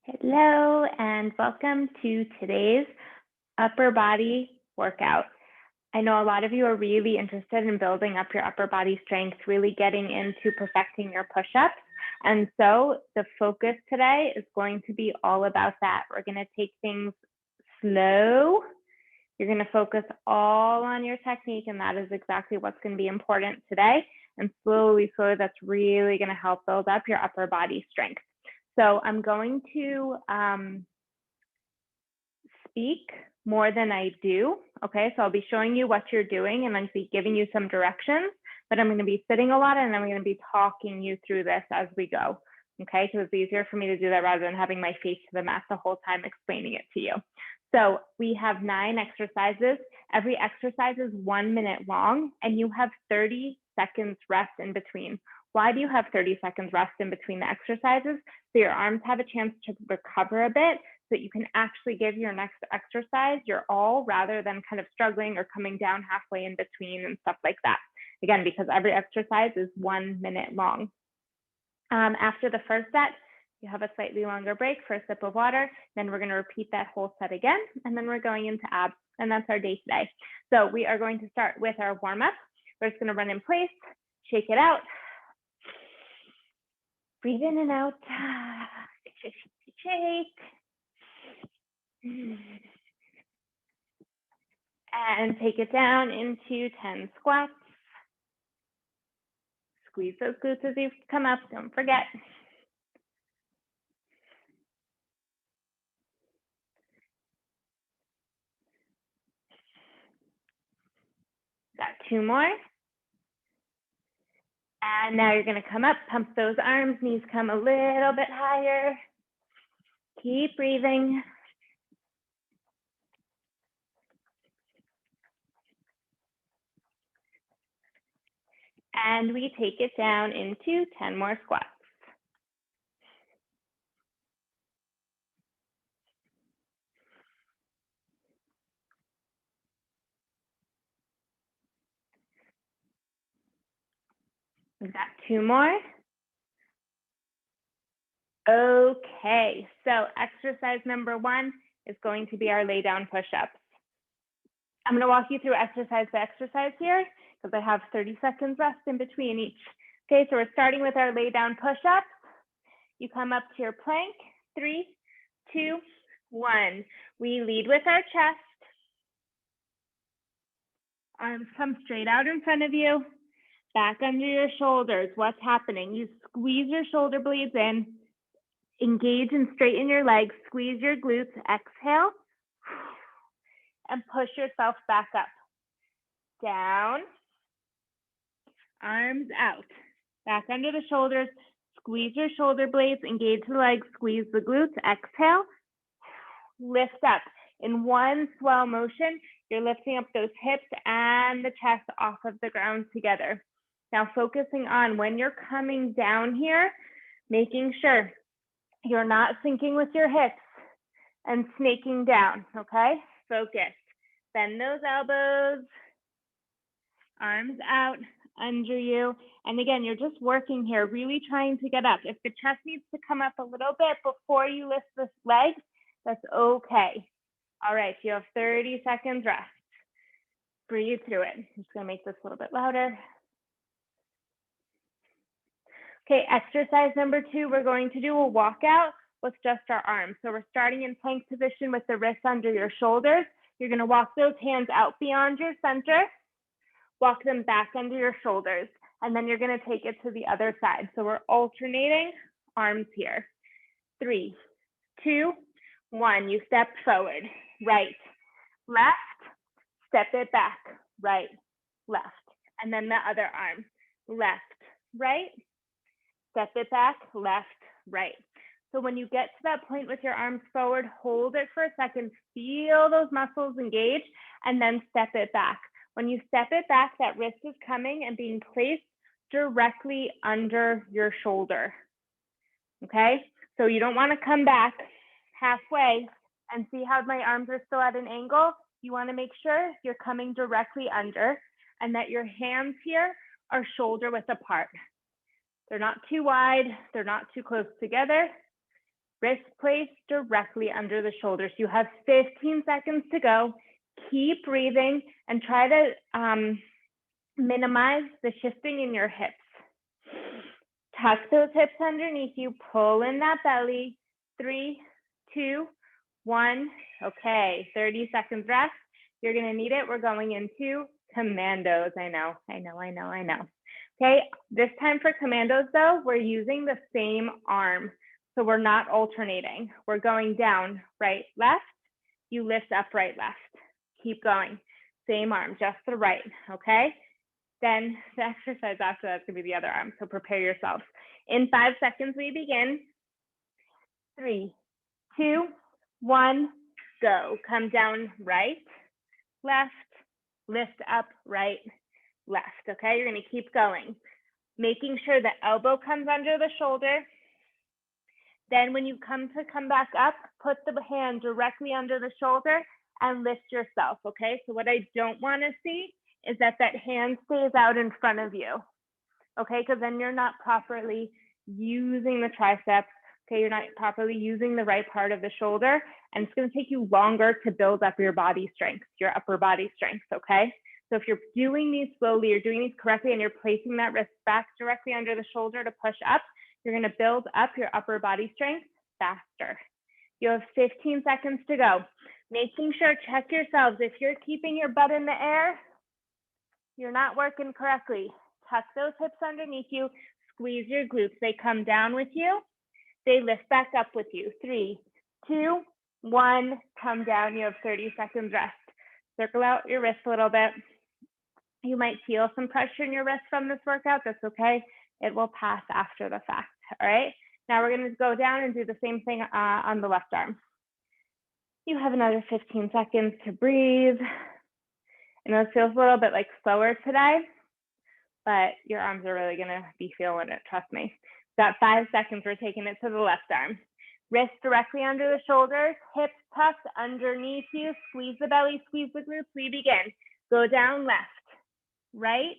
Hello and welcome to today's upper body workout. I know a lot of you are really interested in building up your upper body strength, really getting into perfecting your push-ups. And so the focus today is going to be all about that. We're going to take things slow. You're going to focus all on your technique, and that is exactly what's going to be important today. And slowly, that's really going to help build up your upper body strength. So I'm going to speak more than I do. Okay, so I'll be showing you what you're doing and I'm be giving you some directions, but I'm going to be sitting a lot and I'm going to be talking you through this as we go. Okay, so it's easier for me to do that rather than having my face to the mat the whole time explaining it to you. So we have 9 exercises. Every exercise is 1 minute long and you have 30 seconds rest in between. Why do you have 30 seconds rest in between the exercises? So your arms have a chance to recover a bit so that you can actually give your next exercise your all rather than kind of struggling or coming down halfway in between and stuff like that. Again, because every exercise is 1 minute long. After the first set, you have a slightly longer break for a sip of water. Then we're going to repeat that whole set again, and then we're going into abs, and that's our day today. So we are going to start with our warm-up. We're just going to run in place, shake it out, breathe in and out, shake, and take it down into 10 squats. Squeeze those glutes as you come up, don't forget. Got 2 more. And now you're going to come up, pump those arms, knees come a little bit higher. Keep breathing. And we take it down into 10 more squats. We've got 2 more. Okay, so exercise number 1 is going to be our lay down push-ups. I'm going to walk you through exercise by exercise here because I have 30 seconds rest in between each. Okay, so we're starting with our lay down push-ups. You come up to your plank. 3, 2, 1. We lead with our chest. Arms come straight out in front of you. Back under your shoulders. What's happening? You squeeze your shoulder blades in. Engage and straighten your legs. Squeeze your glutes. Exhale. And push yourself back up. Down. Arms out. Back under the shoulders. Squeeze your shoulder blades. Engage the legs. Squeeze the glutes. Exhale. Lift up. In one swell motion, you're lifting up those hips and the chest off of the ground together. Now focusing on when you're coming down here, making sure you're not sinking with your hips and snaking down, okay? Focus. Bend those elbows, arms out under you. And again, you're just working here, really trying to get up. If the chest needs to come up a little bit before you lift the legs, that's okay. All right, you have 30 seconds rest. Breathe through it. I'm just gonna make this a little bit louder. Okay, exercise number 2, we're going to do a walkout with just our arms. So we're starting in plank position with the wrists under your shoulders. You're gonna walk those hands out beyond your center, walk them back under your shoulders, and then you're gonna take it to the other side. So we're alternating arms here. 3, 2, 1, you step forward, right, left, step it back, right, left, and then the other arm, left, right, step it back, left, right. So when you get to that point with your arms forward, hold it for a second, feel those muscles engage, and then step it back. When you step it back, that wrist is coming and being placed directly under your shoulder, okay? So you don't wanna come back halfway and see how my arms are still at an angle. You wanna make sure you're coming directly under and that your hands here are shoulder width apart. They're not too wide, they're not too close together. wrist placed directly under the shoulders. You have 15 seconds to go. Keep breathing and try to minimize the shifting in your hips. Tuck those hips underneath you, pull in that belly. 3, 2, 1. Okay, 30 seconds rest. You're gonna need it. We're going into commandos. I know. Okay, this time for commandos though, we're using the same arm. So we're not alternating. We're going down, right, left. You lift up, right, left. Keep going. Same arm, just the right, okay? Then the exercise after that's gonna be the other arm, so prepare yourselves. In 5 seconds, we begin. 3, 2, 1, go. Come down, right, left, lift up, right, left, okay? You're gonna keep going. Making sure the elbow comes under the shoulder. Then when you come back up, put the hand directly under the shoulder and lift yourself, okay? So what I don't wanna see is that hand stays out in front of you, okay? Because then you're not properly using the triceps, okay? You're not properly using the right part of the shoulder, and it's gonna take you longer to build up your body strength, your upper body strength, okay? So if you're doing these slowly, you're doing these correctly, and you're placing that wrist back directly under the shoulder to push up, you're gonna build up your upper body strength faster. You have 15 seconds to go. Making sure, check yourselves. If you're keeping your butt in the air, you're not working correctly. Tuck those hips underneath you, squeeze your glutes. They come down with you, they lift back up with you. 3, 2, 1, come down. You have 30 seconds rest. Circle out your wrist a little bit. You might feel some pressure in your wrist from this workout. That's okay. It will pass after the fact, all right? Now we're gonna go down and do the same thing on the left arm. You have another 15 seconds to breathe. I know it feels a little bit like slower today, but your arms are really gonna be feeling it, trust me. Got 5 seconds, we're taking it to the left arm. Wrist directly under the shoulders, hips tucked underneath you, squeeze the belly, squeeze the glutes, we begin. Go down left, right,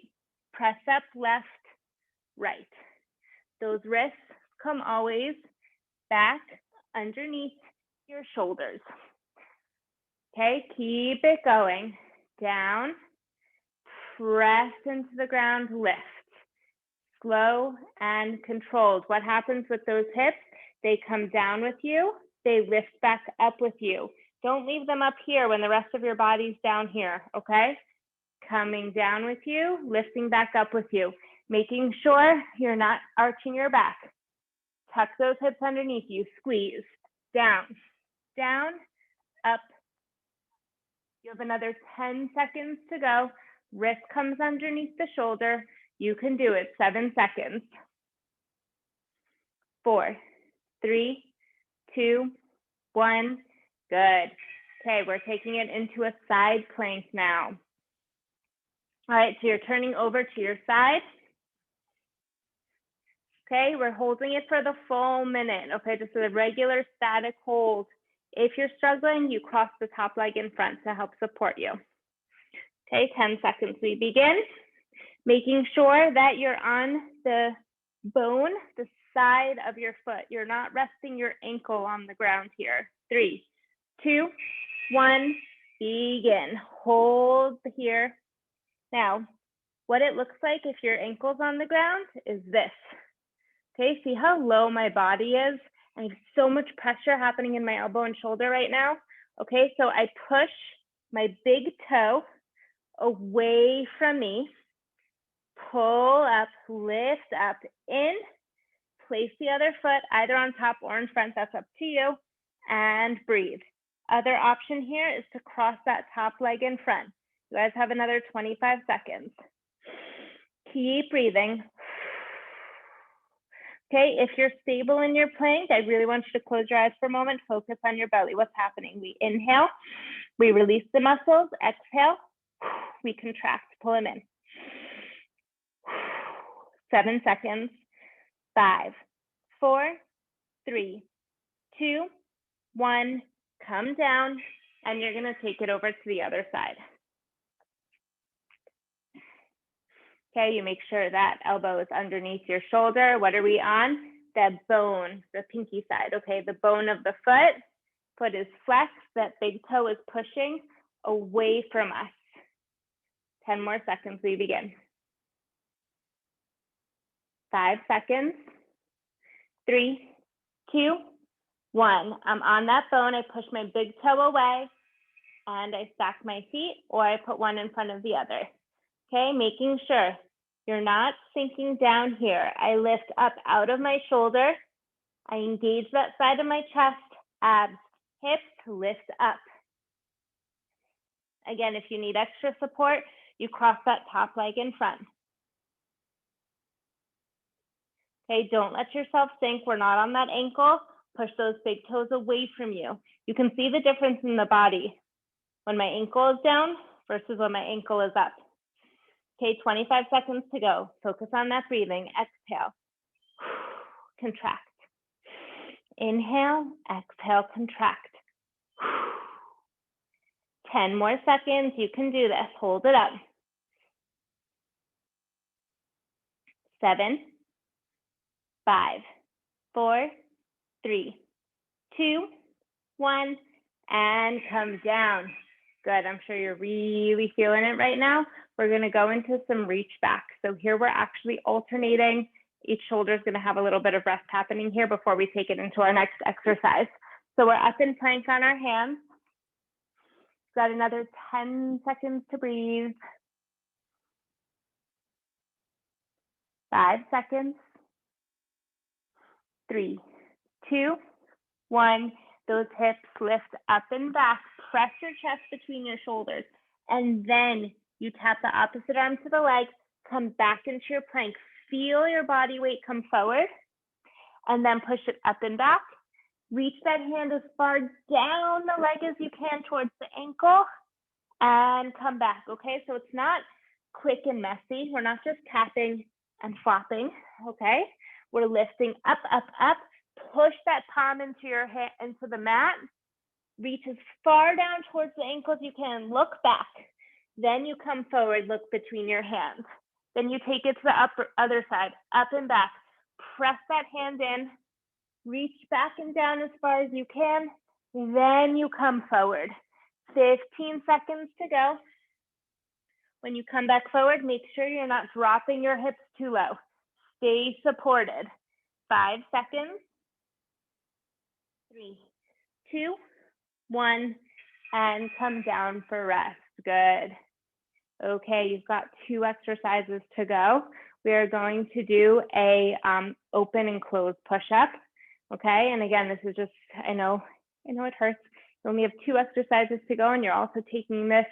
press up left, right. Those wrists come always back underneath your shoulders. Okay, keep it going. Down, press into the ground, lift. Slow and controlled. What happens with those hips? They come down with you, they lift back up with you. Don't leave them up here when the rest of your body's down here, okay? Coming down with you, lifting back up with you. Making sure you're not arching your back. Tuck those hips underneath you, squeeze. Down, down, up. You have another 10 seconds to go. Wrist comes underneath the shoulder. You can do it. 7 seconds. 4, 3, 2, 1. Good. Okay, we're taking it into a side plank now. All right, so you're turning over to your side. Okay, we're holding it for the full minute. Okay, just a regular static hold. If you're struggling, you cross the top leg in front to help support you. Okay, 10 seconds, we begin. Making sure that you're on the bone, the side of your foot. You're not resting your ankle on the ground here. 3, 2, 1, begin. Hold here. Now, what it looks like if your ankle's on the ground is this. Okay, see how low my body is? I have so much pressure happening in my elbow and shoulder right now. Okay, so I push my big toe away from me, pull up, lift up, in, place the other foot either on top or in front, that's up to you, and breathe. Other option here is to cross that top leg in front. You guys have another 25 seconds. Keep breathing. Okay, if you're stable in your plank, I really want you to close your eyes for a moment, focus on your belly. What's happening? We inhale, we release the muscles, exhale, we contract, pull them in. 7 seconds, 5, 4, 3, 2, 1, come down, and you're gonna take it over to the other side. Okay, you make sure that elbow is underneath your shoulder. What are we on? the bone, the pinky side, okay? The bone of the foot is flexed, that big toe is pushing away from us. 10 more seconds, we begin. 5 seconds, 3, 2, 1. I'm on that bone, I push my big toe away, and I stack my feet, or I put one in front of the other. Okay, making sure you're not sinking down here. I lift up out of my shoulder. I engage that side of my chest, abs, hips, lift up. Again, if you need extra support, you cross that top leg in front. Okay, don't let yourself sink. We're not on that ankle. Push those big toes away from you. You can see the difference in the body when my ankle is down versus when my ankle is up. Okay, 25 seconds to go. Focus on that breathing. Exhale. Contract. Inhale, exhale, contract. 10 more seconds. You can do this. Hold it up. 7, 5, 4, 3, 2, 1, and come down. Good. I'm sure you're really feeling it right now. We're going to go into some reach back. So here we're actually alternating. Each shoulder is going to have a little bit of rest happening here before we take it into our next exercise. So we're up in plank on our hands. Got another 10 seconds to breathe. 5 seconds. 3, 2, 1. Those hips lift up and back. Press your chest between your shoulders. And then you tap the opposite arm to the leg. Come back into your plank. Feel your body weight come forward. And then push it up and back. Reach that hand as far down the leg as you can towards the ankle. And come back, okay? So it's not quick and messy. We're not just tapping and flopping, okay? We're lifting up, up, up. Push that palm into your hand, into the mat. Reach as far down towards the ankle as you can. Look back. Then you come forward, look between your hands. Then you take it to the other side, up and back. Press that hand in. Reach back and down as far as you can. Then you come forward. 15 seconds to go. When you come back forward, make sure you're not dropping your hips too low. Stay supported. 5 seconds. 3, 2, 1, and come down for rest. Good. Okay, you've got 2 exercises to go. We are going to do a open and close push-up. Okay, and again, this is just, I know it hurts. You only have 2 exercises to go, and you're also taking this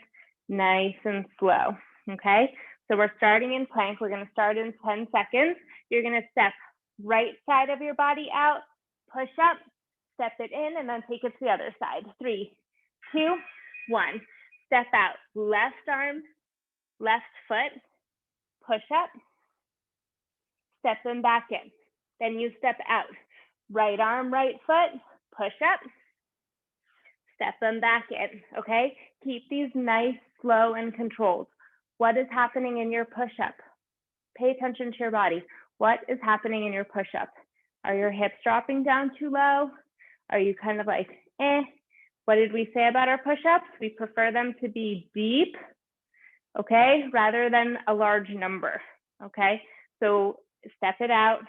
nice and slow. Okay, so we're starting in plank. We're going to start in 10 seconds. You're going to step right side of your body out, push up, step it in, and then take it to the other side. 3, 2, 1. Step out. Left arm, left foot, push up, step them back in. Then you step out. Right arm, right foot, push up, step them back in, okay? Keep these nice, slow, and controlled. What is happening in your push-up? Pay attention to your body. What is happening in your push-up? Are your hips dropping down too low? Are you kind of like, eh? What did we say about our push-ups? We prefer them to be deep, okay, rather than a large number, okay? So step it out.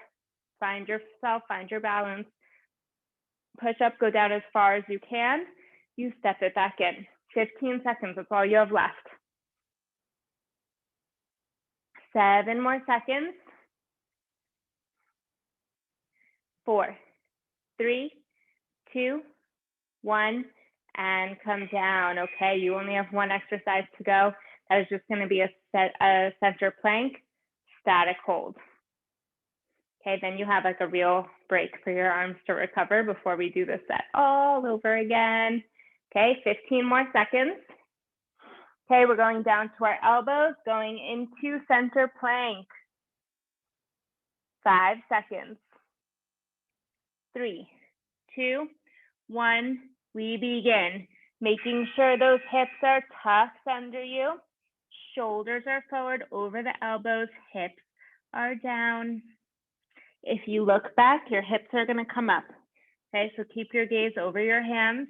Find yourself, find your balance. Push up, go down as far as you can. You step it back in. 15 seconds, that's all you have left. 7 more seconds. 4, 3, 2, 1, and come down. Okay, you only have 1 exercise to go. That is just going to be a center plank, static hold. Okay, then you have like a real break for your arms to recover before we do this set all over again. Okay, 15 more seconds. Okay, we're going down to our elbows, going into center plank. 5 seconds. 3, 2, 1, we begin. Making sure those hips are tucked under you. Shoulders are forward over the elbows, hips are down. If you look back, your hips are going to come up. Okay, so keep your gaze over your hands.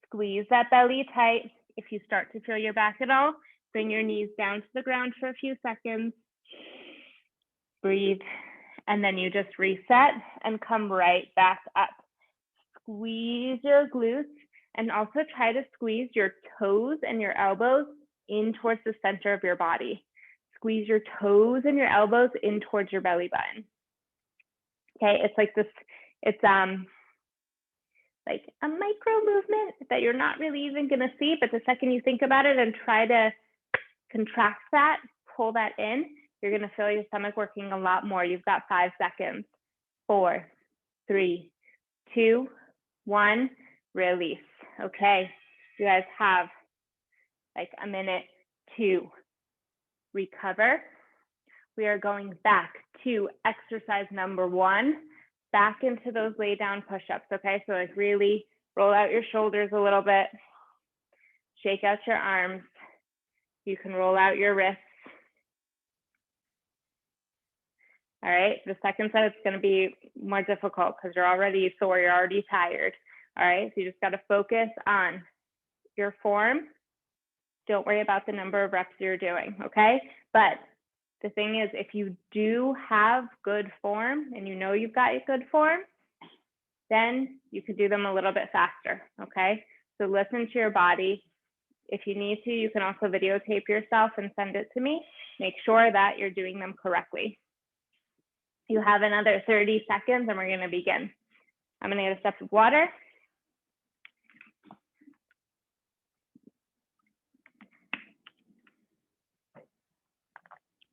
Squeeze that belly tight. If you start to feel your back at all, bring your knees down to the ground for a few seconds. Breathe, and then you just reset and come right back up. Squeeze your glutes and also try to squeeze your toes and your elbows in towards the center of your body. Squeeze your toes and your elbows in towards your belly button. Okay, it's like this, it's like a micro movement that you're not really even gonna see, but the second you think about it and try to contract that, pull that in, you're gonna feel your stomach working a lot more. You've got 5 seconds. 4, 3, 2, 1, release. Okay, you guys have like a minute to recover. We are going back to exercise number 1, back into those lay down push-ups, okay? So like really roll out your shoulders a little bit, shake out your arms. You can roll out your wrists. All right, the second set, it's gonna be more difficult because you're already sore, you're already tired. All right, so you just gotta focus on your form. Don't worry about the number of reps you're doing, okay? But the thing is, if you do have good form and you know you've got good form, then you could do them a little bit faster, okay? So listen to your body. If you need to, you can also videotape yourself and send it to me. Make sure that you're doing them correctly. You have another 30 seconds and we're gonna begin. I'm gonna get a sip of water.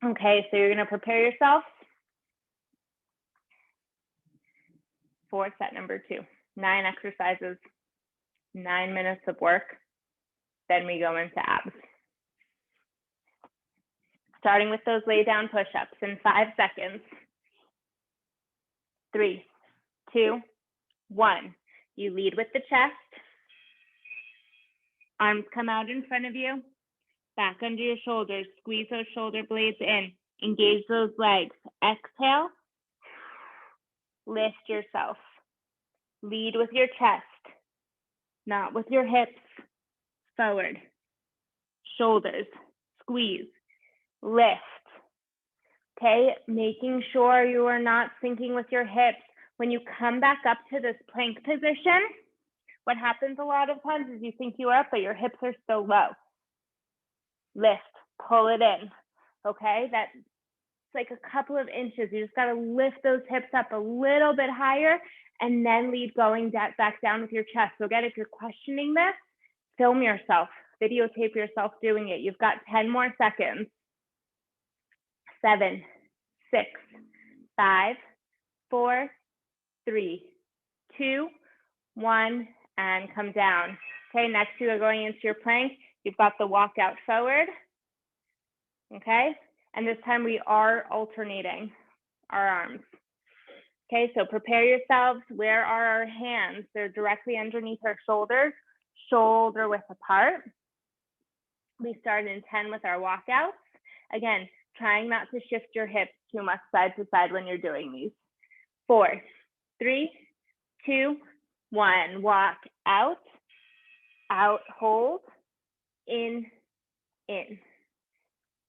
Okay, so you're gonna prepare yourself for set number 2. 9 exercises, 9 minutes of work. Then we go into abs. Starting with those lay down push-ups in 5 seconds. 3, 2, 1. You lead with the chest. Arms come out in front of you. Back under your shoulders. Squeeze those shoulder blades in. Engage those legs. Exhale. Lift yourself. Lead with your chest, not with your hips. Forward. Shoulders. Squeeze. Lift. Okay, making sure you are not sinking with your hips. When you come back up to this plank position, what happens a lot of times is you think you are up, but your hips are still low. Lift, pull it in, okay? That's like a couple of inches. You just gotta lift those hips up a little bit higher and then lead going back down with your chest. So again, if you're questioning this, film yourself, videotape yourself doing it. You've got 10 more seconds. 7, 6, 5, 4, 3, 2, 1, and come down. Okay, next you are going into your plank. You've got the walkout forward. Okay, and this time we are alternating our arms. Okay, so prepare yourselves. Where are our hands? They're directly underneath our shoulders, shoulder width apart. We start in 10 with our walkouts. Again, trying not to shift your hips too much side to side when you're doing these. 4, 3, 2, 1. Walk out, out, hold, in,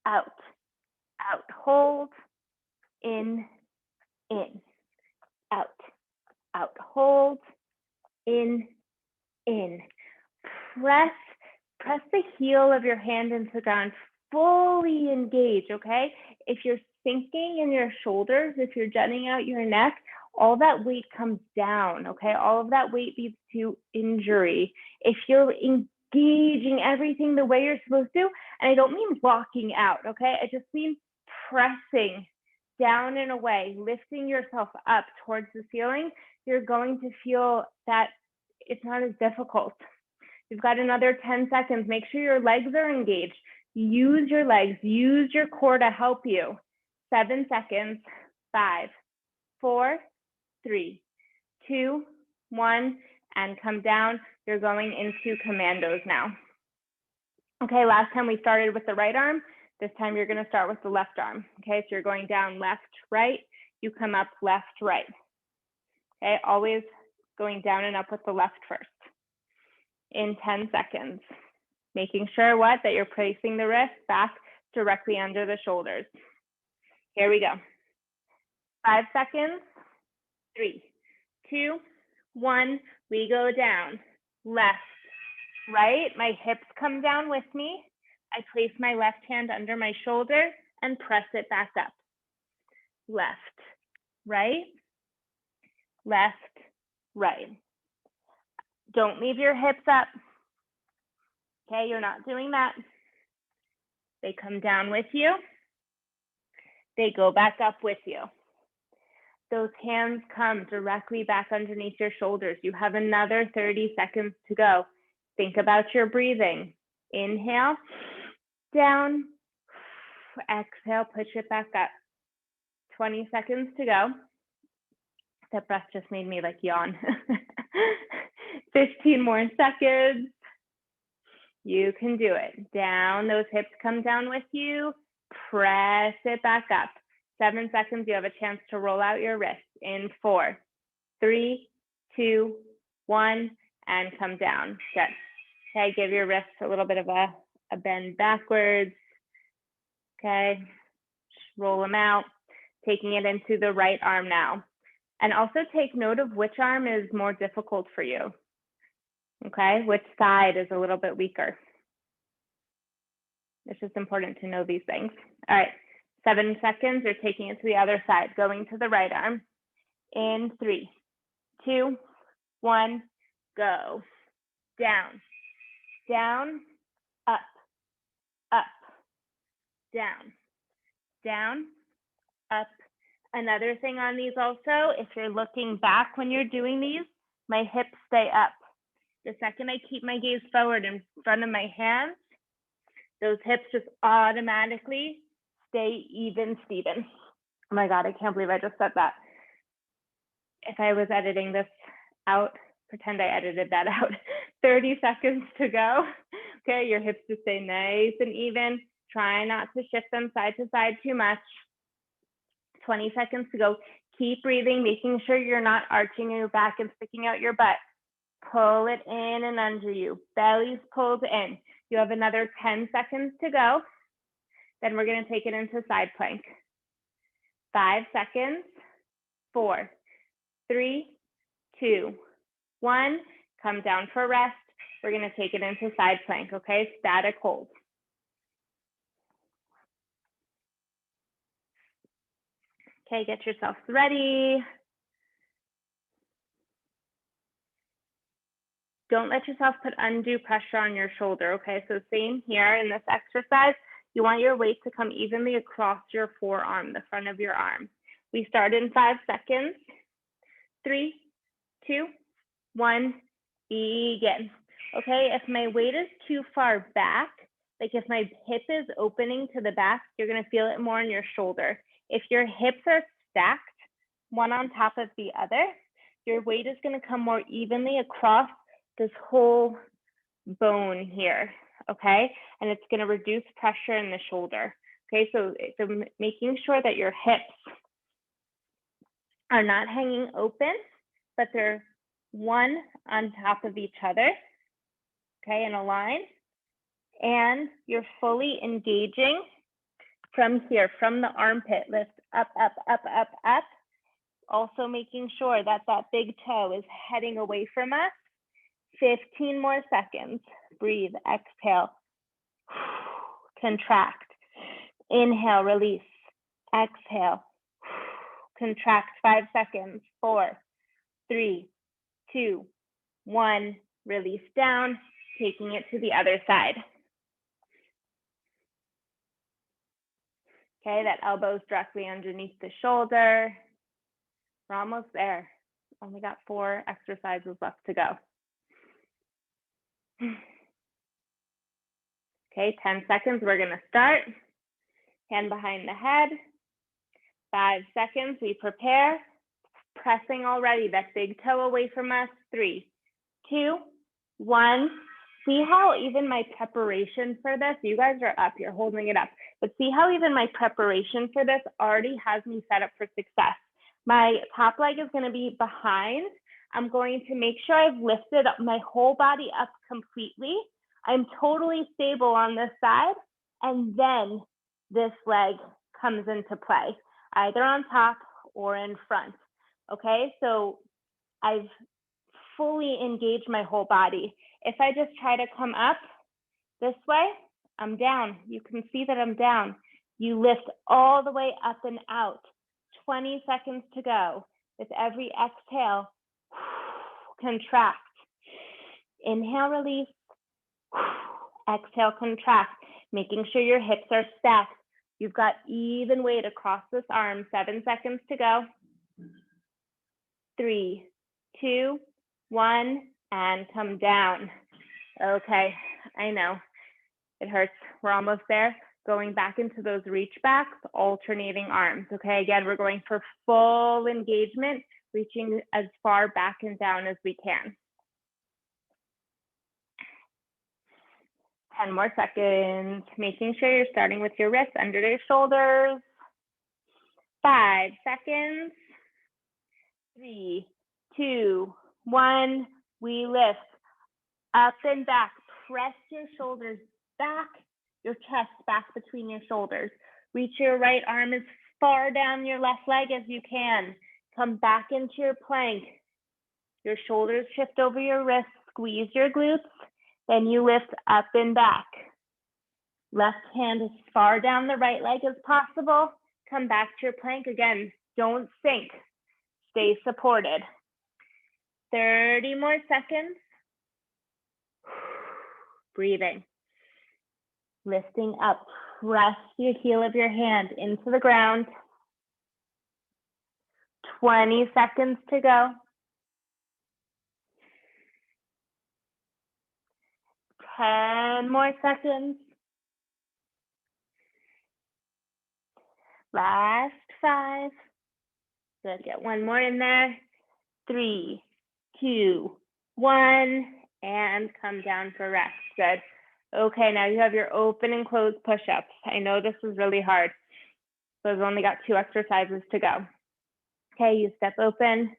out, out, hold, in, out, out, hold, in. Press the heel of your hand into the ground. Fully engage, okay? If you're sinking in your shoulders, if you're jutting out your neck, all that weight comes down, okay? All of that weight leads to injury. If you're engaging everything the way you're supposed to, and I don't mean walking out, okay? I just mean pressing down and away, lifting yourself up towards the ceiling, you're going to feel that it's not as difficult. You've got another 10 seconds. Make sure your legs are engaged. Use your legs, use your core to help you. 7 seconds, 5, 4, 3, 2, 1, and come down. You're going into commandos now. Okay, last time we started with the right arm. This time you're gonna start with the left arm. Okay, so you're going down left, right. you come up left, right. Okay, always going down and up with the left first. In 10 seconds, making sure that you're placing the wrist back directly under the shoulders. Here we go. 5 seconds, 3, 2, 1, we go down. Left, right, my hips come down with me. I place my left hand under my shoulder and press it back up. Left, right, left, right. Don't leave your hips up. Okay, you're not doing that. They come down with you. They go back up with you. Those hands come directly back underneath your shoulders. You have another 30 seconds to go. Think about your breathing. Inhale, down, exhale, push it back up. 20 seconds to go. That breath just made me like yawn. 15 more seconds. You can do it. Down, those hips come down with you. Press it back up. 7 seconds, you have a chance to roll out your wrist in 4, 3, 2, 1, and come down. Good. Okay, give your wrists a little bit of a bend backwards. Okay, roll them out, taking it into the right arm now. And also take note of which arm is more difficult for you. Okay, which side is a little bit weaker. It's just important to know these things. All right, 7 seconds, you're taking it to the other side, going to the right arm. In 3, 2, 1, go. Down, down, up, up, down, down, up. Another thing on these also, if you're looking back when you're doing these, my hips stay up. The second I keep my gaze forward in front of my hands, those hips just automatically stay even, Steven. Oh my God, I can't believe I just said that. If I was editing this out, pretend I edited that out. 30 seconds to go. Okay, your hips just stay nice and even. Try not to shift them side to side too much. 20 seconds to go. Keep breathing, making sure you're not arching your back and sticking out your butt. Pull it in and under you. Belly's pulled in. You have another 10 seconds to go. Then we're going to take it into side plank. 5 seconds. 4, 3, 2, 1. Come down for rest. We're going to take it into side plank, okay? Static hold. Okay, get yourselves ready. Don't let yourself put undue pressure on your shoulder, okay? So same here in this exercise, you want your weight to come evenly across your forearm, the front of your arm. We start in 5 seconds. 3, 2, 1, begin. Okay, if my weight is too far back, like if my hip is opening to the back, you're gonna feel it more in your shoulder. If your hips are stacked, one on top of the other, your weight is gonna come more evenly across this whole bone here, okay? And it's gonna reduce pressure in the shoulder, okay? So making sure that your hips are not hanging open, but they're one on top of each other, okay, in a line. And you're fully engaging from here, from the armpit, lift up, up, up, up, up. Also making sure that that big toe is heading away from us. 15 more seconds. Breathe, exhale, contract. Inhale, release, exhale, contract. 5 seconds. 4, 3, 2, 1. Release down, taking it to the other side. Okay, that elbow's directly underneath the shoulder. We're almost there. Only got 4 exercises left to go. Okay, 10 seconds, we're gonna start. Hand behind the head. 5 seconds, we prepare. Pressing already, that big toe away from us. 3, 2, 1. See how even my preparation for this, you guys are up, you're holding it up, but see how even my preparation for this already has me set up for success. My top leg is going to be behind. I'm going to make sure I've lifted up my whole body up completely. I'm totally stable on this side, and then this leg comes into play, either on top or in front. Okay, so I've fully engaged my whole body. If I just try to come up this way, I'm down. You can see that I'm down. You lift all the way up and out. 20 seconds to go. With every exhale, contract. Inhale, release. Exhale, contract. Making sure your hips are stacked. You've got even weight across this arm. 7 seconds to go. 3, 2, 1, and come down. Okay, I know. It hurts. We're almost there. Going back into those reach backs, alternating arms. Okay, again, we're going for full engagement, reaching as far back and down as we can. 10 more seconds. Making sure you're starting with your wrists under your shoulders. 5 seconds. 3, 2, 1. We lift up and back. Press your shoulders back, your chest back between your shoulders. Reach your right arm as far down your left leg as you can. Come back into your plank. Your shoulders shift over your wrists. Squeeze your glutes. Then you lift up and back. Left hand as far down the right leg as possible. Come back to your plank. Again, don't sink. Stay supported. 30 more seconds. Breathing. Lifting up. Press the heel of your hand into the ground. 20 seconds to go. 10 more seconds. Last 5. Good, get one more in there. 3, 2, 1, and come down for rest. Good. Okay, now you have your open and close push-ups. I know this is really hard, so I've only got 2 exercises to go. Okay, you step open,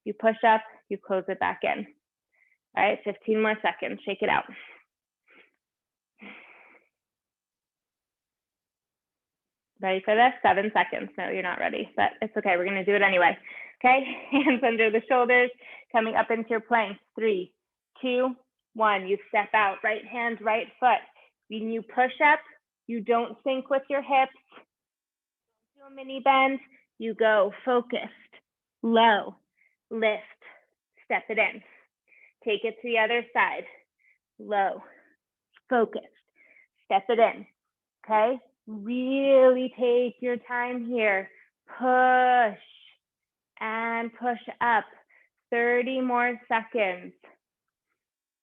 you push up, you close it back in. All right, 15 more seconds, shake it out. Ready for this? 7 seconds. No, you're not ready, but it's okay. We're going to do it anyway. Okay, hands under the shoulders, coming up into your plank. 3, 2, 1. You step out, right hand, right foot. When you push up, you don't sink with your hips. Do a mini bend. You go focused, low, lift, step it in. Take it to the other side. Low, focused, step it in. Okay. Really take your time here. Push and push up. 30 more seconds.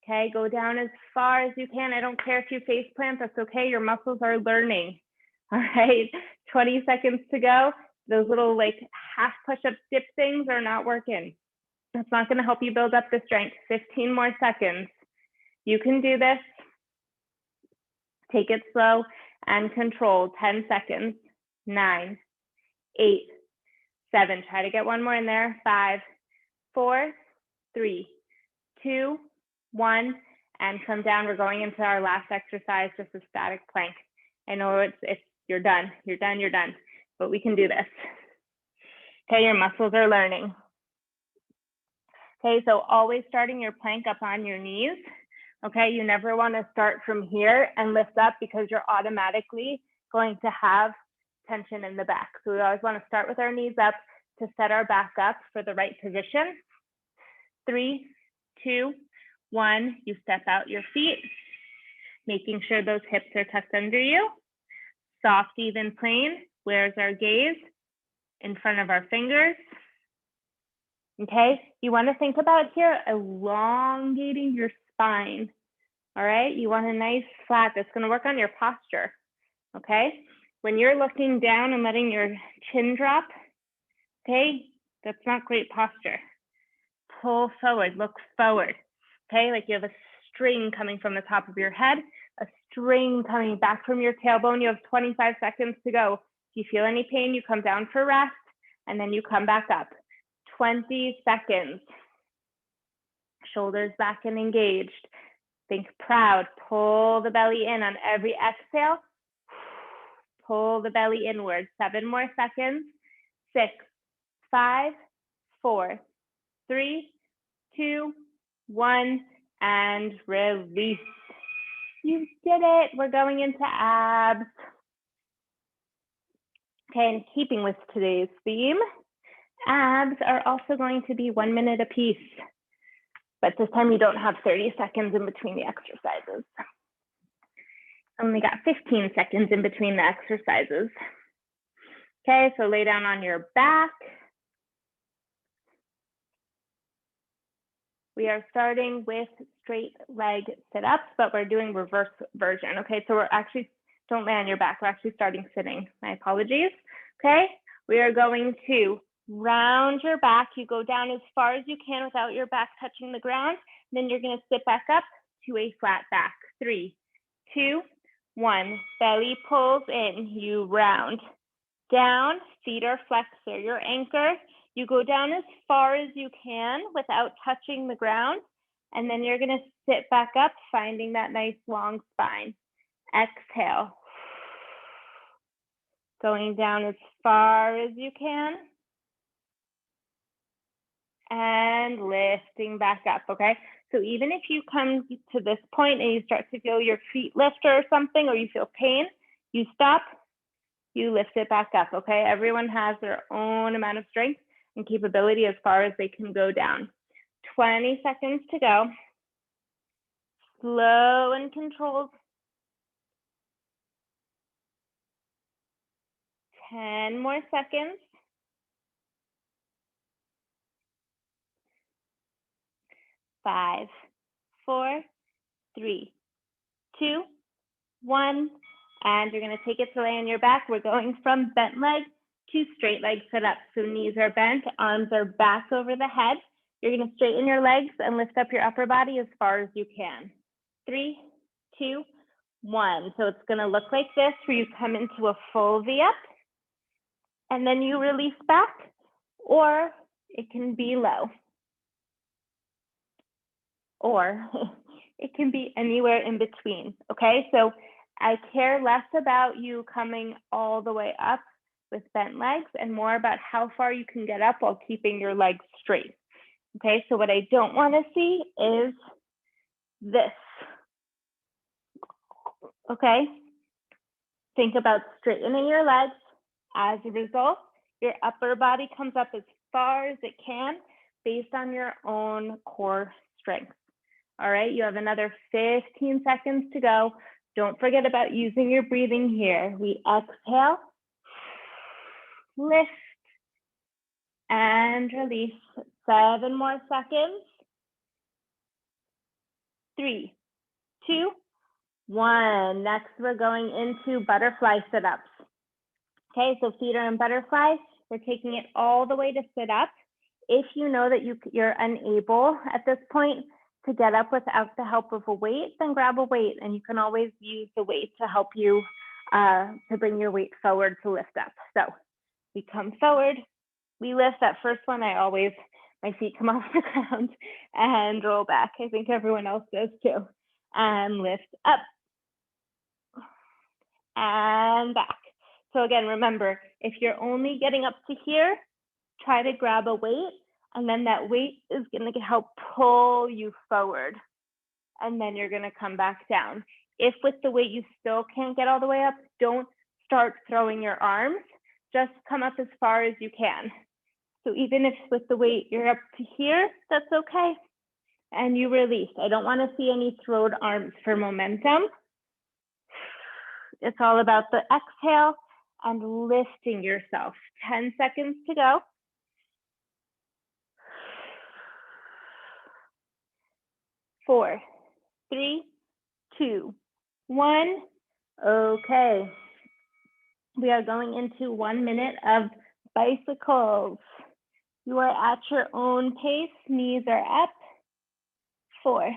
Okay, go down as far as you can. I don't care if you face plant, that's okay. Your muscles are learning. All right, 20 seconds to go. Those little like half push-up dip things are not working. That's not going to help you build up the strength. 15 more seconds. You can do this. Take it slow and controlled. 10 seconds. 9, 8, 7. Try to get one more in there. 5, 4, 3, 2, 1, and come down. We're going into our last exercise, just a static plank. I know it's you're done, but we can do this. Okay, your muscles are learning. Okay, so always starting your plank up on your knees. Okay, you never want to start from here and lift up because you're automatically going to have tension in the back. So we always want to start with our knees up to set our back up for the right position. 3, 2, 1, you step out your feet, making sure those hips are tucked under you. Soft, even plane. Where's our gaze? In front of our fingers. Okay, you want to think about here elongating your spine. All right, you want a nice flat. That's going to work on your posture. Okay, when you're looking down and letting your chin drop, okay, that's not great posture. Pull forward, look forward. Okay, like you have a string coming from the top of your head, a string coming back from your tailbone. You have 25 seconds to go. If you feel any pain, you come down for rest. and then you come back up. 20 seconds. Shoulders back and engaged. Think proud. Pull the belly in on every exhale. Pull the belly inward. 7 more seconds. 6, 5, 4, 3, 2, 1, and release. You did it. We're going into abs. Okay, and keeping with today's theme, abs are also going to be 1 minute apiece. But this time you don't have 30 seconds in between the exercises. Only got 15 seconds in between the exercises. Okay, so lay down on your back. We are starting with straight leg sit-ups, but we're doing reverse version. Okay, so we're actually, don't lay on your back. We're actually starting sitting. My apologies. Okay, we are going to round your back. You go down as far as you can without your back touching the ground. Then you're going to sit back up to a flat back. 3, 2, 1. Belly pulls in. You round. Down, feet are flexed, they're your anchor. You go down as far as you can without touching the ground. And then you're going to sit back up, finding that nice long spine. Exhale. Going down as far as you can. And lifting back up, okay? So even if you come to this point and you start to feel your feet lift or something, or you feel pain, you stop, you lift it back up, okay? Everyone has their own amount of strength and capability as far as they can go down. 20 seconds to go. Slow and controlled. 10 more seconds. 5, 4, 3, 2, 1. And you're going to take it to lay on your back. We're going from bent leg to straight leg sit up. So knees are bent, arms are back over the head. You're going to straighten your legs and lift up your upper body as far as you can. 3, 2, 1. So it's going to look like this, where you come into a full V up and then you release back, or it can be low, or it can be anywhere in between. Okay, so I care less about you coming all the way up with bent legs and more about how far you can get up while keeping your legs straight. Okay, so what I don't want to see is this. Okay, think about straightening your legs. As a result, your upper body comes up as far as it can based on your own core strength. All right, you have another 15 seconds to go. Don't forget about using your breathing here. We exhale, lift, and release. 7 more seconds. 3, 2, 1. Next, we're going into butterfly sit-ups. Okay, so feet are in butterfly. We're taking it all the way to sit up. If you know that you're unable at this point to get up without the help of a weight, then grab a weight, and you can always use the weight to help you to bring your weight forward to lift up. So we come forward, we lift. That first one, my feet come off the ground and roll back. I think everyone else does too. And lift up and back. So again, remember, if you're only getting up to here, try to grab a weight, and then that weight is going to help pull you forward, and then you're going to come back down. If with the weight you still can't get all the way up, don't start throwing your arms. Just come up as far as you can. So even if with the weight you're up to here, that's okay. And you release. I don't want to see any throwed arms for momentum. It's all about the exhale and lifting yourself. 10 seconds to go. 4, 3, 2, 1. Okay. We are going into 1 minute of bicycles. You are at your own pace. Knees are up. 4,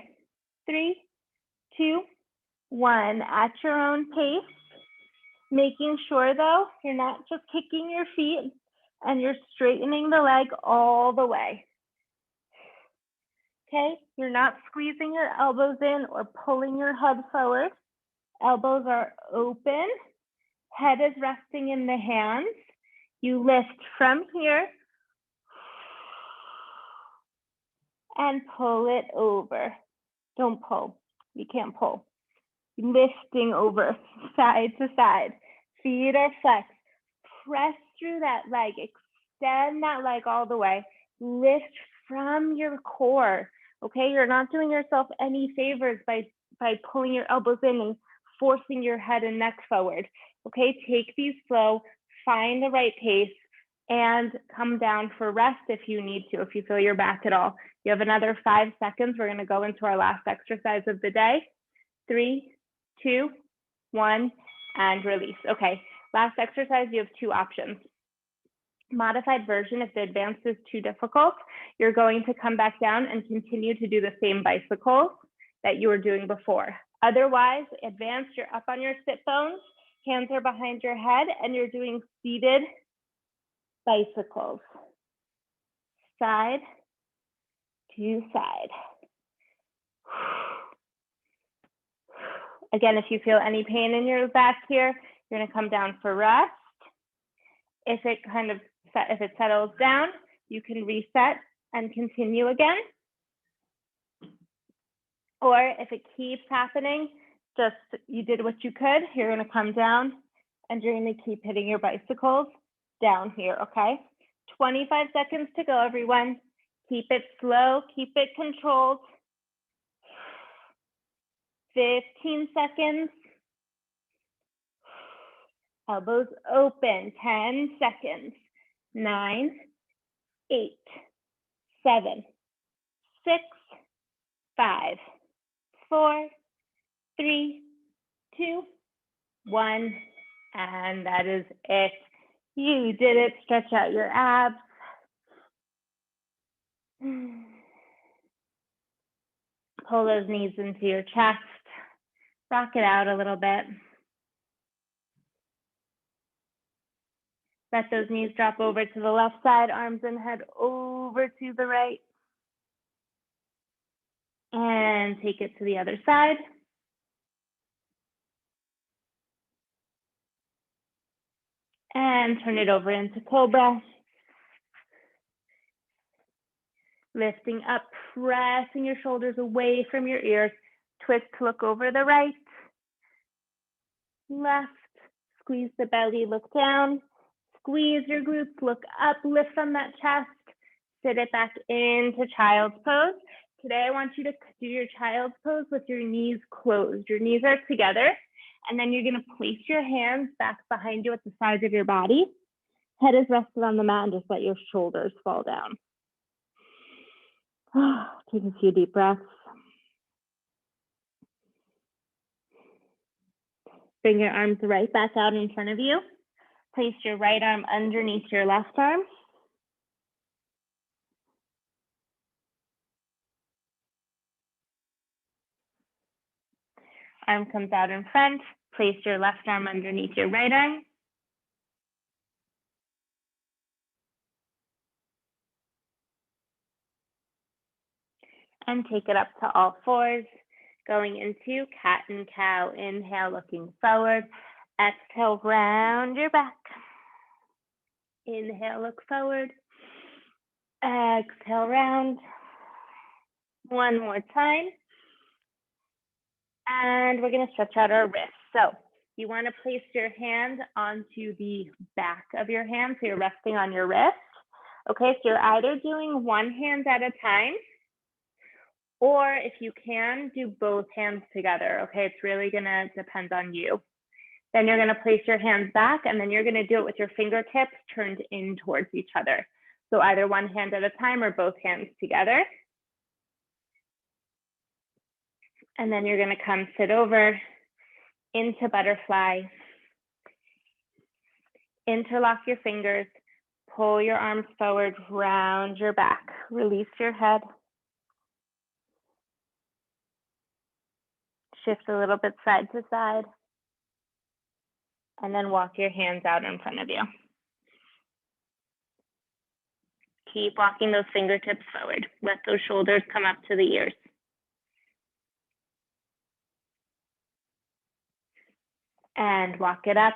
3, 2, 1. At your own pace. Making sure though, you're not just kicking your feet and you're straightening the leg all the way. Okay, you're not squeezing your elbows in or pulling your head forward. Elbows are open, head is resting in the hands. You lift from here and pull it over. Don't pull, you can't pull. Lifting over, side to side. Feet are flexed. Press through that leg, extend that leg all the way. Lift from your core, okay? You're not doing yourself any favors by pulling your elbows in and forcing your head and neck forward, okay? Take these slow, find the right pace, and come down for rest if you need to, if you feel your back at all. You have another 5 seconds. We're gonna go into our last exercise of the day. 3, 2, 1, and release. Okay, last exercise, you have 2 options. Modified version, if the advanced is too difficult, you're going to come back down and continue to do the same bicycles that you were doing before. Otherwise, advanced, you're up on your sit bones, hands are behind your head, and you're doing seated bicycles. Side to side. Again, if you feel any pain in your back here, you're gonna come down for rest. If it settles down, you can reset and continue again. Or if it keeps happening, just you did what you could, you're gonna come down and you're gonna keep hitting your bicycles down here, okay? 25 seconds to go, everyone. Keep it slow, keep it controlled. 15 seconds. Elbows open, 10 seconds. 9, 8, 7, 6, 5, 4, 3, 2, 1, and that is it. You did it. Stretch out your abs. Pull those knees into your chest. Rock it out a little bit. Let those knees drop over to the left side, arms and head over to the right. And take it to the other side. And turn it over into Cobra. Lifting up, pressing your shoulders away from your ears. Twist to look over the right. Left, squeeze the belly, look down. Squeeze your glutes, look up, lift from that chest. Sit it back into child's pose. Today, I want you to do your child's pose with your knees closed. Your knees are together, and then you're gonna place your hands back behind you at the sides of your body. Head is rested on the mat and just let your shoulders fall down. Take a few deep breaths. Bring your arms right back out in front of you. Place your right arm underneath your left arm. Arm comes out in front. Place your left arm underneath your right arm. And take it up to all fours. Going into cat and cow. Inhale, looking forward. Exhale, round your back. Inhale, look forward. Exhale, round. One more time. And we're going to stretch out our wrists. So you want to place your hand onto the back of your hand, so you're resting on your wrist. Okay, so you're either doing one hand at a time, or if you can, do both hands together. Okay, it's really going to depend on you. Then you're going to place your hands back, and then you're going to do it with your fingertips turned in towards each other. So either one hand at a time or both hands together. And then you're going to come sit over into butterfly. Interlock your fingers, pull your arms forward, round your back, release your head. Shift a little bit side to side. And then walk your hands out in front of you. Keep walking those fingertips forward. Let those shoulders come up to the ears. And walk it up.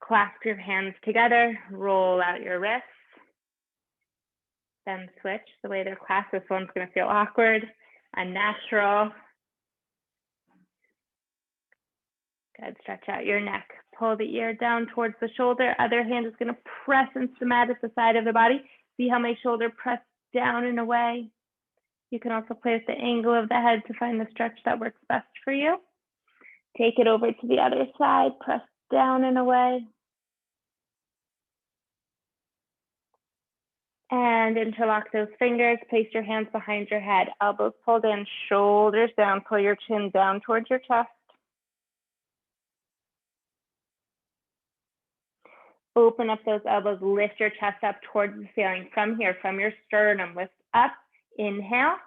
Clasp your hands together, roll out your wrists. Then switch the way they're clasped. This one's going to feel awkward, unnatural. Good, stretch out your neck. Pull the ear down towards the shoulder. Other hand is going to press into the mat at the side of the body. See how my shoulder pressed down and away. You can also play with the angle of the head to find the stretch that works best for you. Take it over to the other side, press down and away. And interlock those fingers, place your hands behind your head, elbows pulled in, shoulders down, pull your chin down towards your chest. Open up those elbows, lift your chest up towards the ceiling. From here, from your sternum, lift up, inhale.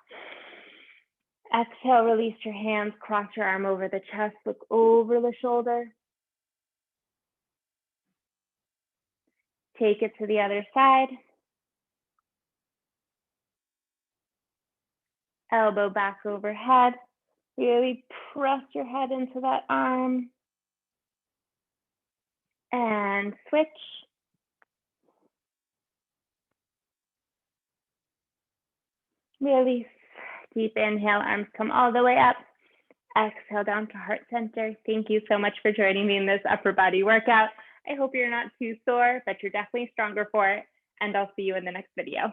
Exhale, release your hands, cross your arm over the chest, look over the shoulder. Take it to the other side. Elbow back overhead. Really press your head into that arm. And switch. Release. Deep inhale, arms come all the way up. Exhale down to heart center. Thank you so much for joining me in this upper body workout. I hope you're not too sore, but you're definitely stronger for it. And I'll see you in the next video.